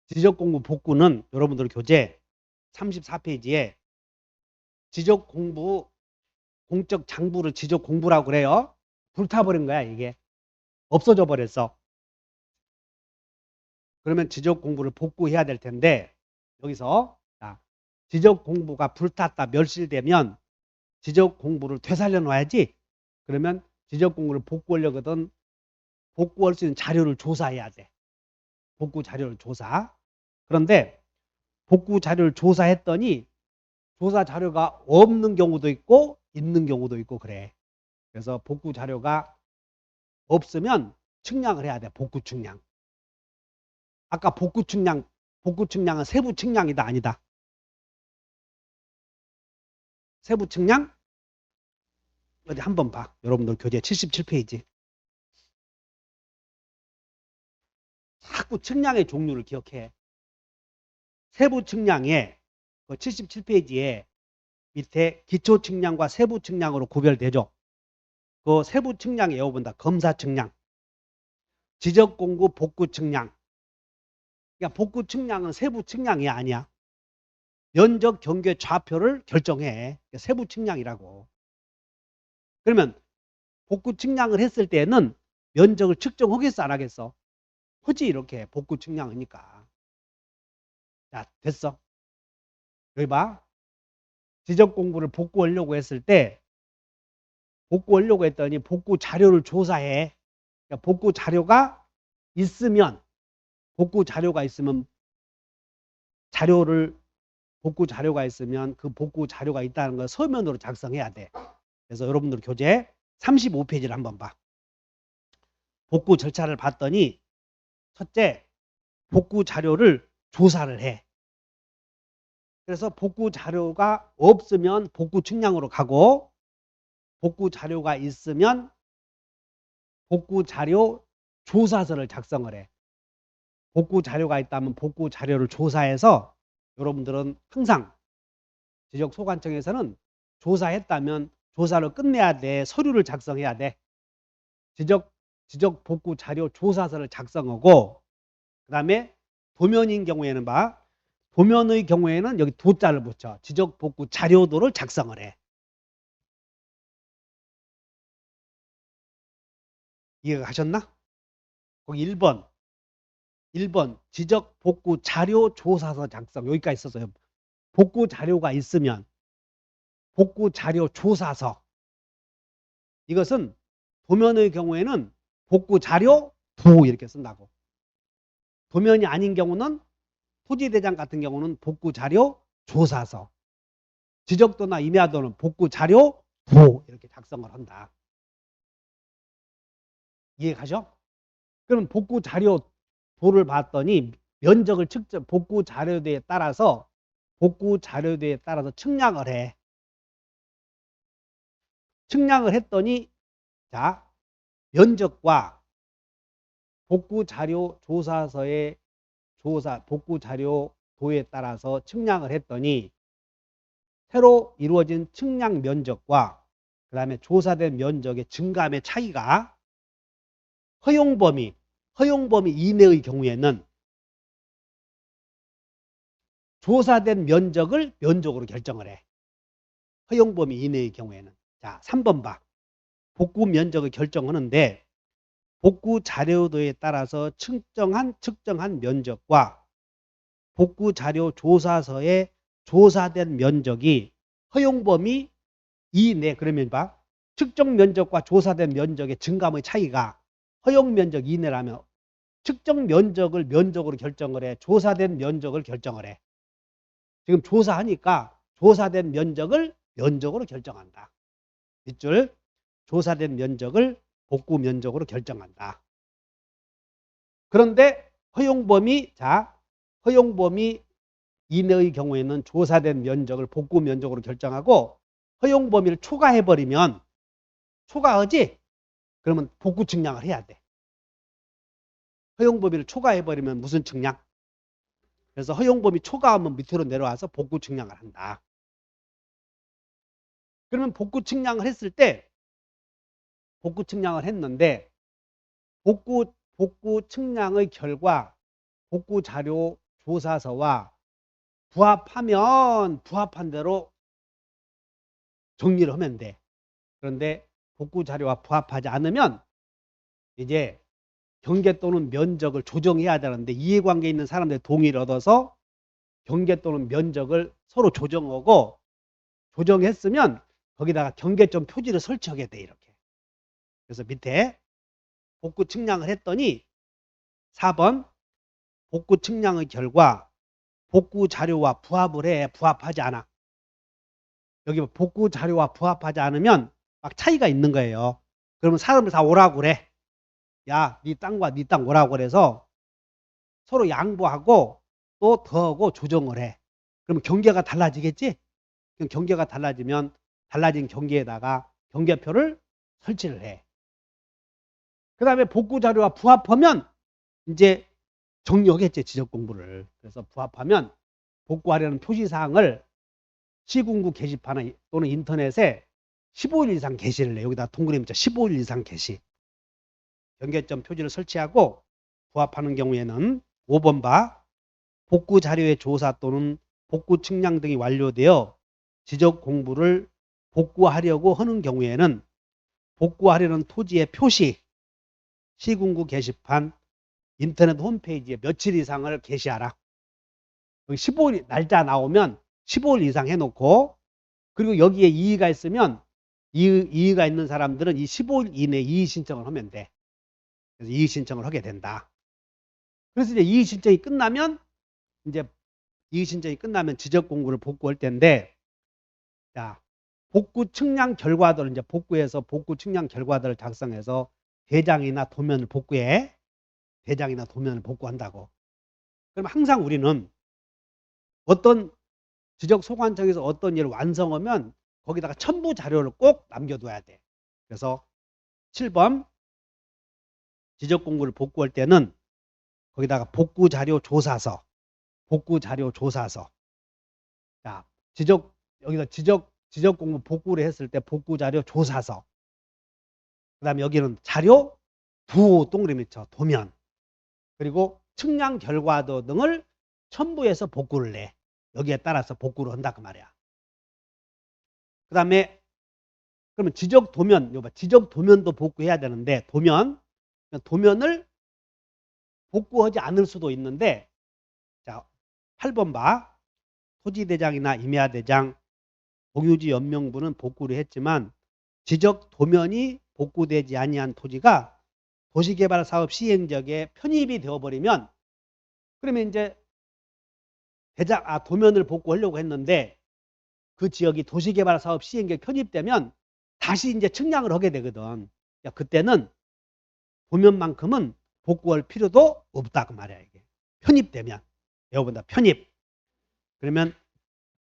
지적공부 복구는 여러분들 교재 34페이지에 지적공부 공적 장부를 지적공부라고 그래요. 불타버린 거야 이게. 없어져 버렸어. 그러면 지적공부를 복구해야 될 텐데 여기서 지적공부가 불탔다 멸실되면 지적공부를 되살려 놔야지. 그러면 지적공부를 복구하려거든 복구할 수 있는 자료를 조사해야 돼. 복구 자료를 조사. 그런데 복구 자료를 조사했더니 조사 자료가 없는 경우도 있고 있는 경우도 있고 그래. 그래서 복구 자료가 없으면 측량을 해야 돼. 복구 측량. 아까 복구 측량은 세부 측량이다 아니다. 세부 측량 어디 한번 봐. 여러분들 교재 77페이지. 자꾸 측량의 종류를 기억해. 세부 측량에 그 77페이지에 밑에 기초 측량과 세부 측량으로 구별되죠. 그 세부 측량 외워본다. 검사 측량, 지적 공구 복구 측량. 그러니까 복구 측량은 세부 측량이 아니야. 면적 경계 좌표를 결정해. 그러니까 세부 측량이라고. 그러면 복구 측량을 했을 때는 면적을 측정하겠어 안 하겠어? 하지 이렇게 복구 측량이니까. 자 됐어. 여기 봐. 지적 공부를 복구하려고 했을 때 복구하려고 했더니 복구 자료를 조사해. 그러니까 복구 자료가 있으면 복구 자료가 있으면 복구 자료가 있으면 그 복구 자료가 있다는 걸 서면으로 작성해야 돼. 그래서 여러분들 교재 35페이지를 한번 봐. 복구 절차를 봤더니 첫째, 복구 자료를 조사를 해. 그래서 복구 자료가 없으면 복구 측량으로 가고 복구 자료가 있으면 복구 자료 조사서를 작성을 해. 복구 자료가 있다면 복구 자료를 조사해서 여러분들은 항상 지적소관청에서는 조사했다면 조사를 끝내야 돼. 서류를 작성해야 돼. 지적 복구 자료 조사서를 작성하고 그 다음에 도면인 경우에는 봐. 도면의 경우에는 여기 도자를 붙여. 지적 복구 자료도를 작성을 해. 이해가 가셨나? 거기 1번 지적 복구 자료 조사서 작성. 여기까지 있었어요. 복구 자료가 있으면 복구 자료 조사서. 이것은 도면의 경우에는 복구 자료 도 이렇게 쓴다고. 도면이 아닌 경우는 토지대장 같은 경우는 복구 자료 조사서. 지적도나 임야도는 복구 자료 도 이렇게 작성을 한다. 이해 가죠? 그럼 복구 자료 도를 봤더니 면적을 측정 복구 자료도에 따라서 측량을 해. 측량을 했더니 자 면적과 복구 자료 조사서의 복구 자료 도에 따라서 측량을 했더니 새로 이루어진 측량 면적과 그 다음에 조사된 면적의 증감의 차이가 허용 범위 이내의 경우에는 조사된 면적을 면적으로 결정을 해. 허용 범위 이내의 경우에는. 자, 3번 봐. 복구 면적을 결정하는데 복구 자료도에 따라서 측정한 면적과 복구 자료 조사서에 조사된 면적이 허용 범위 이내. 그러면 봐. 측정 면적과 조사된 면적의 증감의 차이가 허용 면적 이내라면 측정 면적을 면적으로 결정을 해. 조사된 면적을 결정을 해. 지금 조사하니까 조사된 면적을 면적으로 결정한다. 뒷줄 조사된 면적을 복구 면적으로 결정한다. 그런데 허용 범위 이내의 경우에는 조사된 면적을 복구 면적으로 결정하고 허용 범위를 초과해버리면 초과하지? 그러면 복구 측량을 해야 돼. 허용 범위를 초과해버리면 무슨 측량? 그래서 허용 범위 초과하면 밑으로 내려와서 복구 측량을 한다. 그러면 복구 측량을 했을 때 복구 측량을 했는데 복구 측량의 결과 복구 자료 조사서와 부합하면 부합한 대로 정리를 하면 돼. 그런데 복구 자료와 부합하지 않으면 이제 경계 또는 면적을 조정해야 되는데 이해관계 있는 사람들의 동의를 얻어서 경계 또는 면적을 서로 조정하고 조정했으면 거기다가 경계점 표지를 설치하게 돼 이렇게. 그래서 밑에 복구 측량을 했더니 4번 복구 측량의 결과 복구 자료와 부합을 해. 부합하지 않아. 여기 복구 자료와 부합하지 않으면 막 차이가 있는 거예요. 그러면 사람을 다 오라고 그래. 야, 네 땅과 네 땅 오라고 그래서 서로 양보하고 또 더하고 조정을 해. 그러면 경계가 달라지겠지? 그럼 경계가 달라지면 달라진 경계에다가 경계표를 설치를 해. 그 다음에 복구 자료와 부합하면 이제 정리하겠지, 지적 공부를. 그래서 부합하면 복구하려는 표시사항을 시군구 게시판 또는 인터넷에 15일 이상 게시를 해. 여기다 동그라미 쳐 15일 이상 게시. 경계점 표지를 설치하고 부합하는 경우에는 5번 봐. 복구 자료의 조사 또는 복구 측량 등이 완료되어 지적 공부를 복구하려고 하는 경우에는 복구하려는 토지의 표시, 시군구 게시판, 인터넷 홈페이지에 며칠 이상을 게시하라. 15일 날짜 나오면 15일 이상 해놓고, 그리고 여기에 이의가 있으면 이의가 있는 사람들은 이 15일 이내에 이의 신청을 하면 돼. 그래서 이의 신청을 하게 된다. 그래서 이제 이의 신청이 끝나면 지적 공부를 복구할 때인데, 자, 복구 측량 결과들을 이제 복구해서 복구 측량 결과들을 작성해서 대장이나 도면을 복구해. 대장이나 도면을 복구한다고. 그럼 항상 우리는 어떤 지적 소관청에서 어떤 일을 완성하면 거기다가 첨부 자료를 꼭 남겨둬야 돼. 그래서 7번 지적 공부를 복구할 때는 거기다가 복구 자료 조사서, 복구 자료 조사서. 자, 여기서 지적 공부 복구를 했을 때 복구 자료 조사서. 그다음에 여기는 자료 두 동그라미 쳐 도면. 그리고 측량 결과도 등을 첨부해서 복구를 내. 여기에 따라서 복구를 한다 그 말이야. 그다음에 그러면 지적 도면, 지적 도면도 복구해야 되는데 도면을 복구하지 않을 수도 있는데, 자, 8번 봐. 토지대장이나 임야대장, 공유지 연명부는 복구를 했지만 지적 도면이 복구되지 아니한 토지가 도시개발사업 시행지역에 편입이 되어버리면, 그러면 이제 도면을 복구하려고 했는데 그 지역이 도시개발사업 시행지역에 편입되면 다시 이제 측량을 하게 되거든. 그때는 도면만큼은 복구할 필요도 없다 그 말이야. 이게 편입되면, 외워본다. 편입. 그러면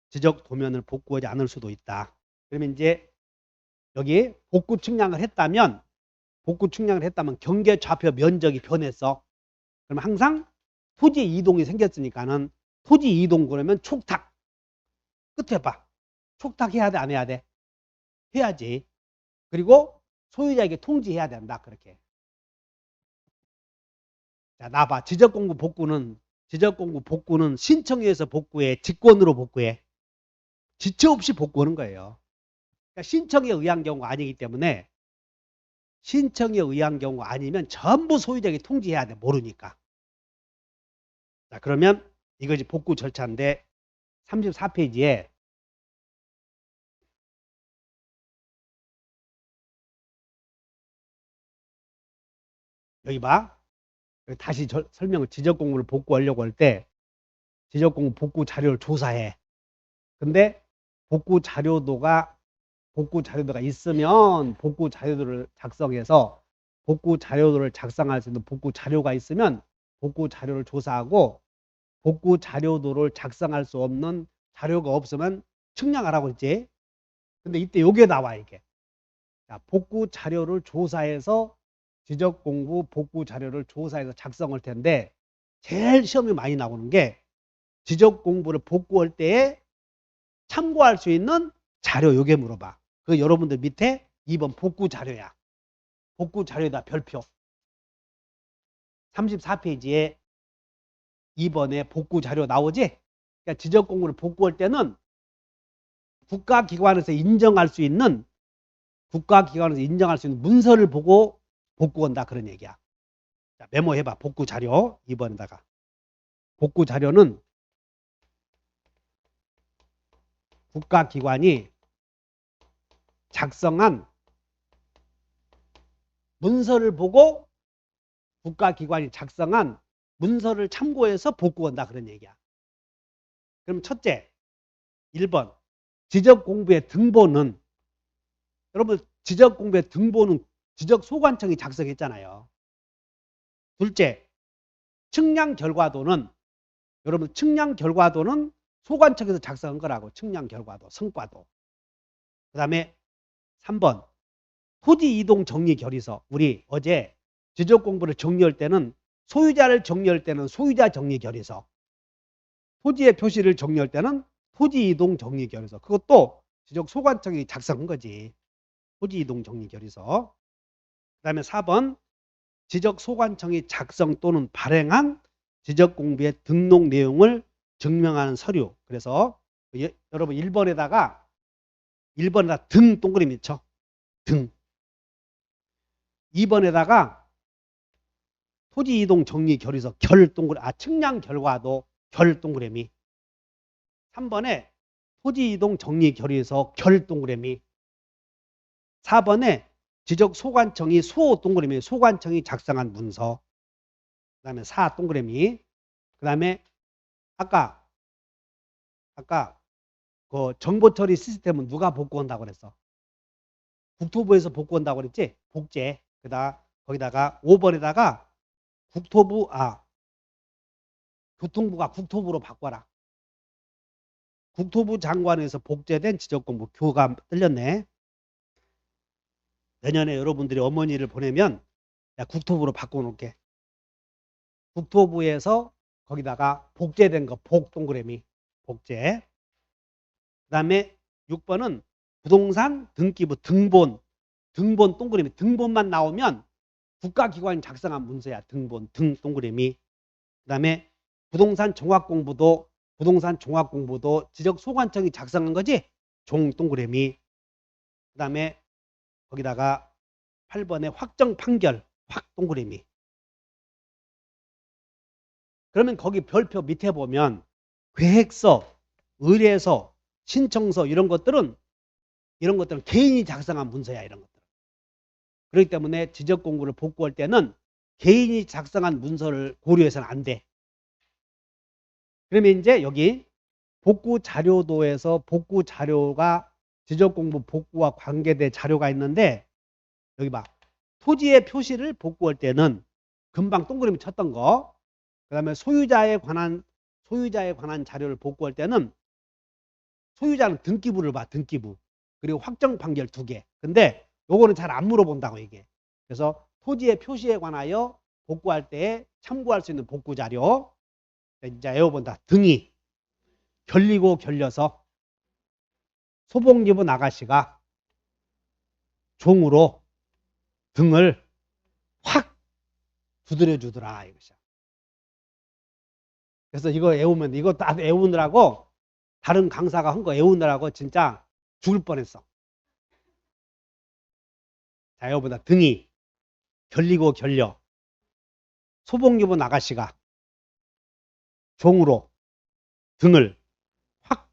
지적 도면을 복구하지 않을 수도 있다. 그러면 이제 여기 복구 측량을 했다면 경계 좌표 면적이 변했어. 그럼 항상 토지 이동이 생겼으니까는 토지 이동 그러면 촉탁. 끝에 봐. 촉탁해야 돼, 안 해야 돼? 해야지. 그리고 소유자에게 통지해야 된다. 그렇게. 자, 나봐. 지적 공부 복구는 신청해서 복구해, 직권으로 복구해. 지체 없이 복구하는 거예요. 그러니까 신청에 의한 경우가 아니기 때문에, 신청에 의한 경우가 아니면 전부 소유자에게 통지해야 돼. 모르니까. 자, 그러면 이것이 복구 절차인데 34페이지에 여기 봐. 다시 설명을, 지적 공부를 복구하려고 할 때 지적 공부 복구 자료를 조사해. 근데 복구 자료도가 있으면 복구 자료도를 작성해서 복구 자료도를 작성할 수 있는 복구 자료가 있으면 복구 자료를 조사하고, 복구 자료도를 작성할 수 없는 자료가 없으면 측량하라고 했지. 근데 이때 요게 나와, 이게. 자, 복구 자료를 조사해서 지적 공부 복구 자료를 조사해서 작성할 텐데, 제일 시험이 많이 나오는 게 지적 공부를 복구할 때에 참고할 수 있는 자료, 요게 물어봐. 그 여러분들 밑에 2번 복구 자료야. 복구 자료에다 별표. 34페이지에 2번에 복구 자료 나오지? 그러니까 지적 공부를 복구할 때는 국가기관에서 인정할 수 있는 문서를 보고 복구한다 그런 얘기야. 자, 메모해봐. 복구 자료 2번에다가. 복구 자료는 국가기관이 작성한 문서를 보고 국가기관이 작성한 문서를 참고해서 복구한다 그런 얘기야. 그럼 첫째 1번 지적공부의 등본은 여러분 지적공부의 등본은 지적소관청이 작성했잖아요. 둘째 측량 결과도는 여러분 측량 결과도는 소관청에서 작성한 거라고. 측량 결과도 성과도. 그 다음에 3번 토지 이동 정리 결의서. 우리 어제 지적 공부를 정리할 때는 소유자를 정리할 때는 소유자 정리 결의서, 토지의 표시를 정리할 때는 토지 이동 정리 결의서. 그것도 지적 소관청이 작성한 거지. 토지 이동 정리 결의서. 그 다음에 4번 지적 소관청이 작성 또는 발행한 지적 공부의 등록 내용을 증명하는 서류. 그래서 여러분 1번에다가 등 동그라미 쳐. 등. 2번에다가 토지 이동 정리 결의서 결 동그라미. 측량 결과도 결 동그라미. 3번에 토지 이동 정리 결의서 결 동그라미. 4번에 지적 소관청이 소 동그라미. 소관청이 작성한 문서. 그 다음에 4 동그라미. 그 다음에 아까 그 정보 처리 시스템은 누가 복구한다고 그랬어? 국토부에서 복구한다고 그랬지? 복제. 거기다가 5번에다가 교통부가 국토부로 바꿔라. 국토부 장관에서 복제된 지적공부. 교가 틀렸네. 내년에 여러분들이 어머니를 보내면 내가 국토부로 바꿔놓을게. 국토부에서 거기다가 복제된 거 복 동그라미. 복제. 그 다음에 6번은 부동산 등기부 등본 동그라미. 등본만 나오면 국가기관이 작성한 문서야. 등본 등 동그라미. 그 다음에 부동산 종합공부도 지적소관청이 작성한 거지. 종 동그라미. 그 다음에 거기다가 8번에 확정 판결 확 동그라미. 그러면 거기 별표 밑에 보면 계획서, 의뢰서, 신청서 이런 것들은 개인이 작성한 문서야. 이런 것들. 그렇기 때문에 지적 공부를 복구할 때는 개인이 작성한 문서를 고려해서는 안 돼. 그러면 이제 여기 복구 자료도에서 복구 자료가 지적 공부 복구와 관계된 자료가 있는데 여기 봐. 토지의 표시를 복구할 때는 금방 동그라미 쳤던 거. 그다음에 소유자에 관한 자료를 복구할 때는 소유자는 등기부를 봐. 등기부. 그리고 확정 판결 2개. 근데 요거는 잘 안 물어본다고 이게. 그래서 토지의 표시에 관하여 복구할 때 참고할 수 있는 복구 자료. 이제 외워본다. 등이 결리고 결려서 소복리부 아가씨가 종으로 등을 확 두드려 주더라 이것이야. 그래서 이거 외우면 이거 다 외우느라고 다른 강사가 한 거 외우느라고 진짜 죽을 뻔했어. 자, 외워본다. 등이 결리고 결려 소복리부 아가씨가 종으로 등을 확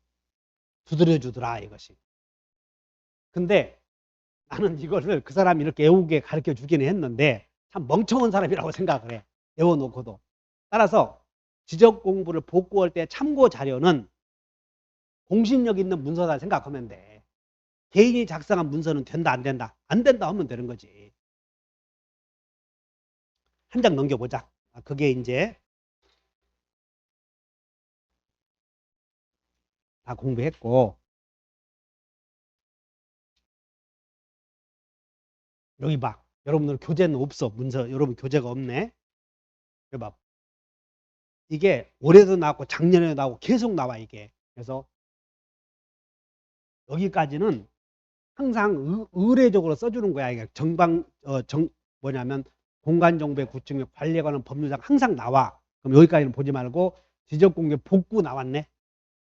두드려 주더라 이것이. 근데 나는 이거를 그 사람이 이렇게 외우게 가르쳐 주기는 했는데 참 멍청한 사람이라고 생각을 해. 외워놓고도. 따라서 지적 공부를 복구할 때 참고 자료는 공신력 있는 문서다 생각하면 돼. 개인이 작성한 문서는 된다 안 된다? 안 된다 하면 되는 거지. 한 장 넘겨보자. 그게 이제 다 공부했고 여기 봐. 여러분들 교재는 없어. 문서 여러분 교재가 없네. 여기 봐. 이게 올해도 나왔고 작년에도 나오고 계속 나와 이게. 그래서 여기까지는 항상 의례적으로 써주는 거야. 이게 뭐냐면 공간정보의 구축 및 관리에 관한 법률상 항상 나와. 그럼 여기까지는 보지 말고 지적공개 복구 나왔네.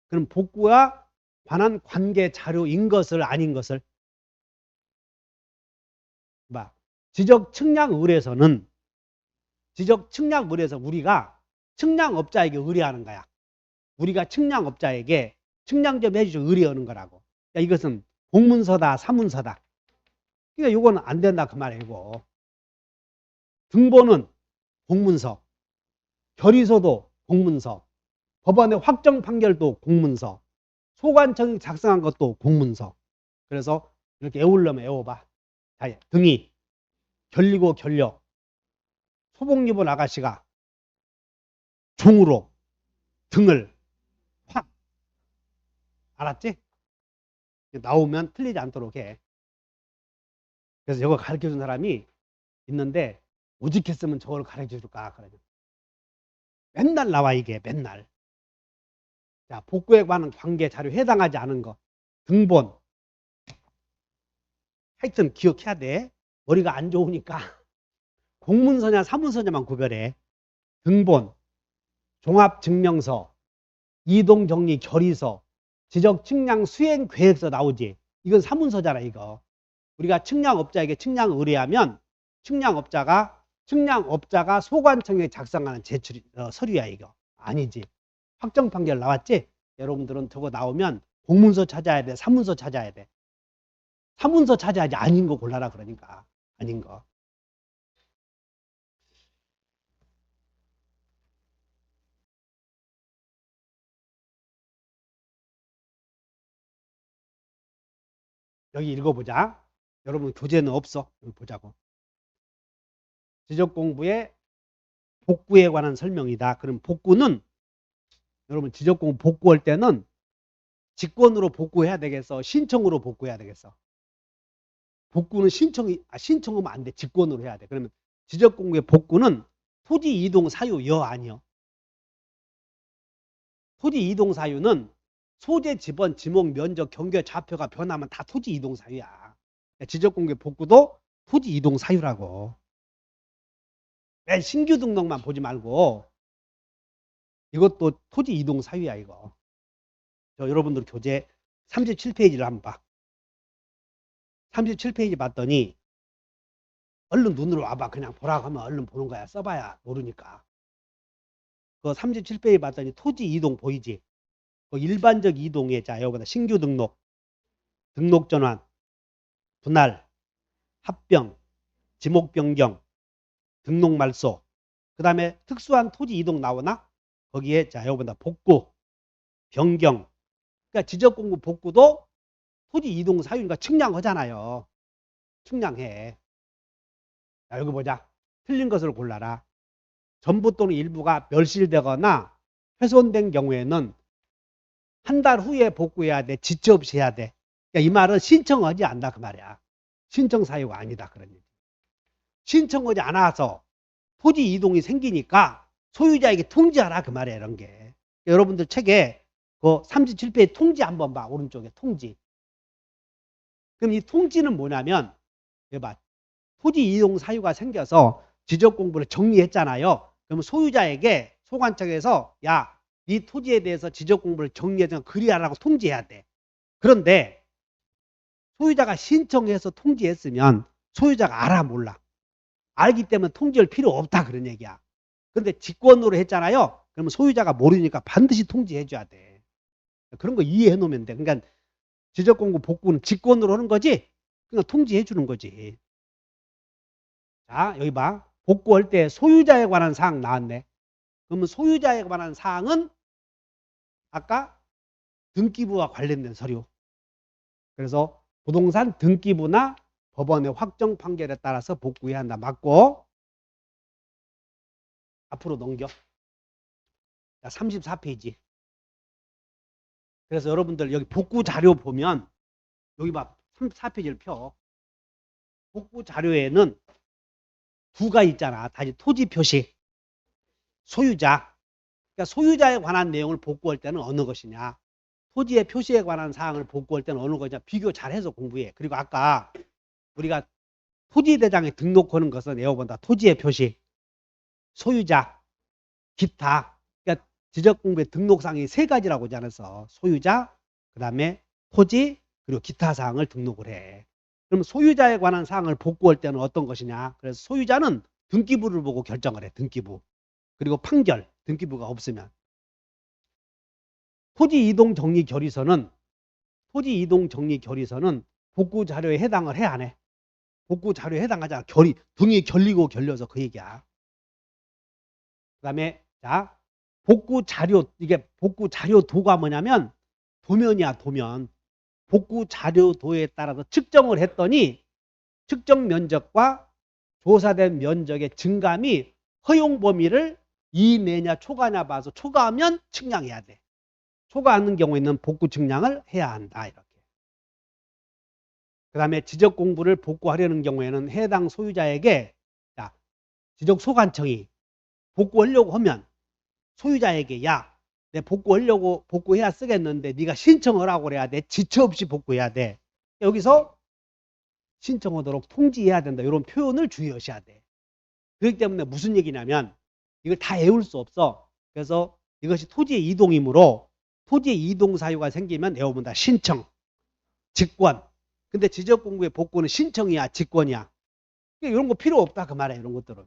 그럼 복구와 관한 관계 자료인 것을 아닌 것을 봐. 지적 측량 의뢰서는 지적 측량 의뢰서 우리가 측량업자에게 의뢰하는 거야. 우리가 측량업자에게 측량 좀 해주죠. 의뢰하는 거라고. 야, 이것은 공문서다, 사문서다. 그러니까 이거는 안 된다 그 말이고. 등본은 공문서, 결의서도 공문서, 법원의 확정 판결도 공문서, 소관청이 작성한 것도 공문서. 그래서 이렇게 애우려면 애워봐. 자, 등이 결리고 결려. 소복 입은 아가씨가 종으로 등을 확. 알았지? 나오면 틀리지 않도록 해. 그래서 이거 가르쳐준 사람이 있는데 오직했으면 저걸 가르쳐줄까? 그러죠. 맨날 나와 이게 맨날. 자, 복구에 관한 관계 자료 해당하지 않은 거. 등본. 하여튼 기억해야 돼. 머리가 안 좋으니까 공문서냐 사문서냐만 구별해. 등본, 종합증명서, 이동정리 결의서, 지적측량 수행계획서 나오지. 이건 사문서잖아 이거. 우리가 측량업자에게 측량 의뢰하면 측량업자가 소관청에 작성하는 제출 서류야 이거. 아니지. 확정 판결 나왔지? 여러분들은 저거 나오면 공문서 찾아야 돼, 사문서 찾아야 돼. 사문서 찾아야지. 아닌 거 골라라 그러니까. 아닌 거. 여기 읽어보자. 여러분 교재는 없어. 여기 보자고. 지적공부의 복구에 관한 설명이다. 그럼 복구는 여러분 지적공부 복구할 때는 직권으로 복구해야 되겠어? 신청으로 복구해야 되겠어? 복구는 신청하면 안 돼. 직권으로 해야 돼. 그러면 지적공부의 복구는 토지 이동 사유 여 아니요. 토지 이동 사유는 소재, 지번, 지목, 면적, 경계, 좌표가 변하면 다 토지 이동 사유야. 지적공개 복구도 토지 이동 사유라고. 맨 신규 등록만 보지 말고 이것도 토지 이동 사유야 이거. 여러분들 교재 37페이지를 한번 봐. 37페이지 봤더니 얼른 눈으로 와봐. 그냥 보라고 하면 얼른 보는 거야. 써봐야 모르니까. 그 37페이지 봤더니 토지 이동 보이지? 그 일반적 이동에 자 여기보다 신규 등록, 등록 전환, 분할, 합병, 지목 변경, 등록 말소, 그 다음에 특수한 토지 이동 나오나? 거기에 자 여기보다 복구, 변경. 그러니까 지적공부 복구도 토지 이동 사유니까 측량하잖아요. 측량해. 자, 여기 보자. 틀린 것을 골라라. 전부 또는 일부가 멸실되거나 훼손된 경우에는 한 달 후에 복구해야 돼. 지체 없이 해야 돼. 그러니까 이 말은 신청하지 않다 그 말이야. 신청 사유가 아니다 그런 얘기. 신청하지 않아서 토지 이동이 생기니까 소유자에게 통지하라 그 말이야 이런 게. 여러분들 책에 그 37페이지 통지 한번 봐. 오른쪽에 통지. 그럼 이 통지는 뭐냐면 봐. 토지 이동 사유가 생겨서 지적 공부를 정리했잖아요. 그러면 소유자에게 소관청에서 야, 네 토지에 대해서 지적 공부를 정리해서 그리하라고 통지해야 돼. 그런데 소유자가 신청해서 통지했으면 소유자가 알아 몰라. 알기 때문에 통지할 필요 없다 그런 얘기야. 그런데 직권으로 했잖아요. 그러면 소유자가 모르니까 반드시 통지해 줘야 돼. 그런 거 이해해 놓으면 돼. 그러니까 지적 공부 복구는 직권으로 하는 거지. 그러니까 통지해 주는 거지. 자, 여기 봐. 복구할 때 소유자에 관한 사항 나왔네. 그러면 소유자에 관한 사항은 아까 등기부와 관련된 서류. 그래서 부동산 등기부나 법원의 확정 판결에 따라서 복구해야 한다. 맞고. 앞으로 넘겨. 자, 34페이지. 그래서 여러분들 여기 복구 자료 보면 여기 봐. 34페이지를 펴. 복구 자료에는 두가 있잖아. 다시 토지 표시, 소유자. 그러니까 소유자에 관한 내용을 복구할 때는 어느 것이냐. 토지의 표시에 관한 사항을 복구할 때는 어느 것이냐. 비교 잘해서 공부해. 그리고 아까 우리가 토지대장에 등록하는 것은 에어본다. 토지의 표시, 소유자, 기타. 그러니까 지적공부의 등록사항이 세 가지라고 하지 않았어. 소유자, 그 다음에 토지, 그리고 기타 사항을 등록을 해. 그럼 소유자에 관한 사항을 복구할 때는 어떤 것이냐? 그래서 소유자는 등기부를 보고 결정을 해. 등기부. 그리고 판결. 등기부가 없으면. 토지 이동 정리 결의서는 복구 자료에 해당을 해, 안 해? 복구 자료에 해당하잖아. 등이 결리고 결려서 그 얘기야. 그 다음에, 자, 복구 자료도가 뭐냐면, 도면이야, 도면. 복구 자료도에 따라서 측정을 했더니, 측정 면적과 조사된 면적의 증감이 허용 범위를 이내냐 초과냐 봐서 초과하면 측량해야 돼. 초과하는 경우에는 복구 측량을 해야 한다. 이렇게. 그 다음에 지적 공부를 복구하려는 경우에는 해당 소유자에게 지적 소관청이 복구하려고 하면 소유자에게 내 복구해야 쓰겠는데 네가 신청을 하고 그래야 돼. 지체 없이 복구해야 돼. 여기서 신청하도록 통지해야 된다. 이런 표현을 주의하셔야 돼. 그렇기 때문에 무슨 얘기냐면 이걸 다 외울 수 없어. 그래서 이것이 토지의 이동이므로 토지의 이동 사유가 생기면 외우면 다 신청, 직권. 근데 지적공부의 복구는 신청이야, 직권이야. 이런 거 필요 없다 그 말이야. 이런 것들은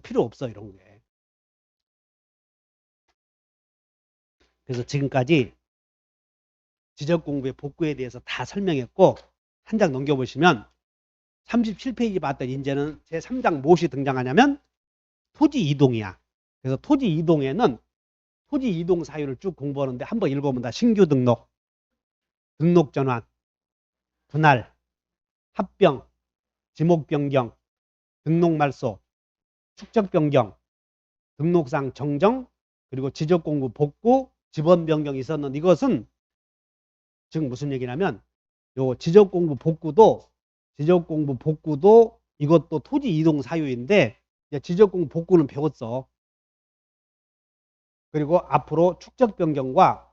필요 없어. 이런 게. 그래서 지금까지 지적공부의 복구에 대해서 다 설명했고 한 장 넘겨보시면 37페이지 봤더니 이제는 제3장 무엇이 등장하냐면 토지 이동이야. 그래서 토지 이동에는 토지 이동 사유를 쭉 공부하는데 한번 읽어보면 다 신규 등록, 등록 전환, 분할, 합병, 지목 변경, 등록 말소, 축적 변경, 등록상 정정, 그리고 지적 공부 복구, 지번 변경이 있었는데 이것은 지금 무슨 얘기냐면 요 지적 공부 복구도 이것도 토지 이동 사유인데 지적 공부 복구는 배웠어. 그리고 앞으로 축적 변경과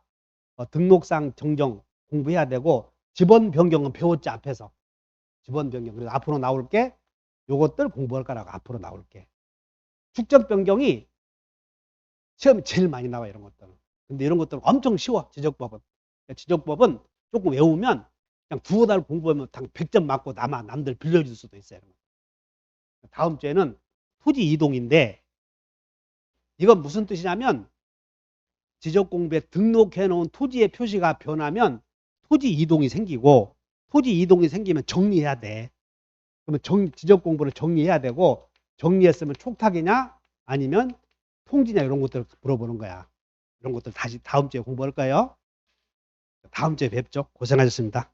등록상 정정 공부해야 되고 지번 변경은 배웠지 앞에서. 지번 변경. 그래서 앞으로 나올 게 요것들 공부할 거라고 앞으로 나올 게. 축적 변경이 시험이 제일 많이 나와 이런 것들은. 근데 이런 것들은 엄청 쉬워. 지적법은. 지적법은 조금 외우면 그냥 두어 달 공부하면 당 100점 맞고 남들 빌려줄 수도 있어요. 다음 주에는 토지 이동인데 이건 무슨 뜻이냐면 지적 공부에 등록해 놓은 토지의 표시가 변하면 토지 이동이 생기고 토지 이동이 생기면 정리해야 돼. 그러면 지적 공부를 정리해야 되고 정리했으면 촉탁이냐 아니면 통지냐 이런 것들을 물어보는 거야. 이런 것들 다시 다음 주에 공부할 거예요. 다음 주에 뵙죠. 고생하셨습니다.